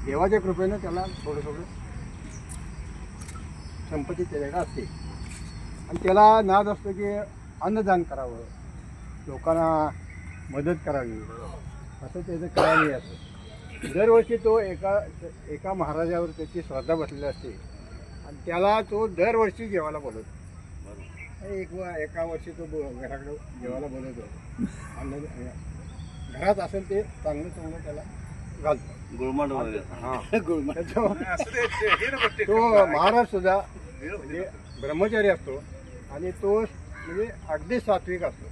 देवाच्या कृपेनं त्याला थोडं थोडं संपत्ती त्याच्याकडे असते आणि त्याला नाद असतो की अन्नदान करावं, लोकांना मदत करावी, असं त्याचं करायला असतं. दरवर्षी तो एका महाराजावर त्याची श्रद्धा बसलेली असते आणि त्याला तो दरवर्षी जेवायला बोलवतो. एका वर्षी तो घराकडे जेवायला बोलवतो आणि घरात असेल ते चांगलं चांगलं त्याला घालतो. गुळमाट हां गुळमाट. तो महाराज सुद्धा म्हणजे ब्रह्मचारी असतो आणि तो म्हणजे अगदी सात्विक असतो.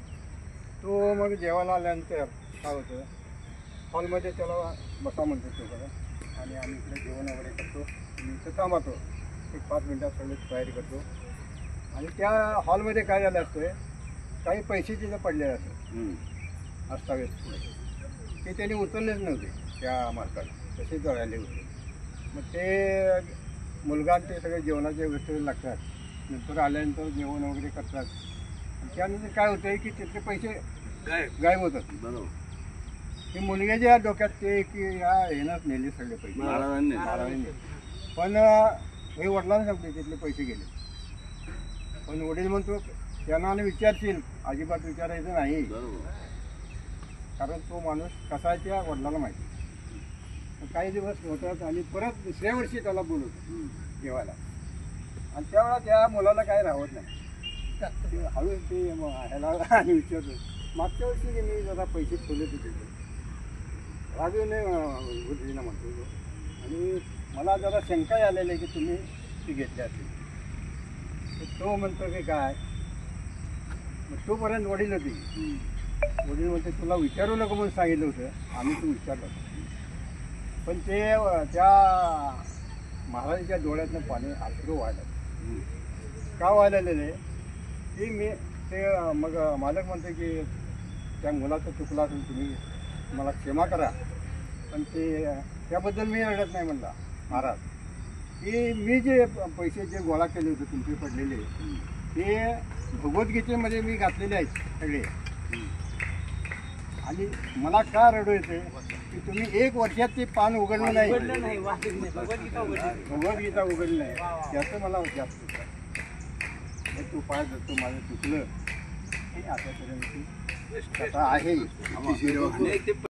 तो मग जेवायला आल्यानंतर काय होतं, हॉलमध्ये त्याला बसा म्हणतो तो आणि आम्ही इकडे जेवण वगैरे करतो. इथं थांबतो, एक 5 मिनटात सगळी तयारी करतो आणि त्या हॉलमध्ये काय झालं असतं, काही पैसे तिथे पडलेले असतात अस्ताव्यस्त पुढे, ते त्यांनी उचललेच नव्हते त्या मालकाला, तसेच राहिले होते. मग ते मुलगा ते सगळे जेवणाच्या गोष्टी लागतात, नंतर आल्यानंतर जेवण वगैरे करतात आणि त्यानंतर काय होतं की तिथले पैसे गायब होतात. बरोबर. हे मुलग्याच्या डोक्यात ते की या येणंच नेले सगळे पैसे महाराजांनी, पण हे वडिलांना सांगते तिथले पैसे गेले. पण वडील म्हणतो त्यांना विचारशील, अजिबात विचारायचं नाही, कारण तो माणूस कसा आहे त्या वडिलांना माहिती. काही दिवस होतात आणि परत दुसऱ्या वर्षी त्याला बोलवतो जेवायला आणि त्यावेळेला त्या मुलाला काय राहत नाही. हळू ते ह्याला आणि विचारतो, मागच्या वर्षी मी जरा पैसे ठेवले होते राजूने गुरुजींना म्हणतो आणि मला जरा शंका आलेली आहे की तुम्ही ती घेतली असेल. तो म्हणतो की काय, मग तोपर्यंत वडील होती. वडील म्हणते तुला विचारू नको म्हणून सांगितलं होतं, आम्ही तू विचारलं. पण ते त्या महाराजांच्या डोळ्यातनं पाणी अश्रू व्हायला. का व्हायला लागले की मी ते मग मालक म्हणते की त्या मुलाचं चुकलं असेल, तुम्ही मला क्षमा करा, पण ते त्याबद्दल मी रडत नाही म्हणला महाराज. की मी जे पैसे जे गोळा केले होते तुमचे पडलेले, ते भगवद्गीतेमध्ये मी घातलेले आहेत सगळे. आणि मला का रडू येते की तुम्ही 1 वर्षात ते पान उघडलं नाही, भगवद्गीता उघडली नाही, त्याचं मला जास्त तू पाय जातो माझं चुकलं. आतापर्यंत आहे.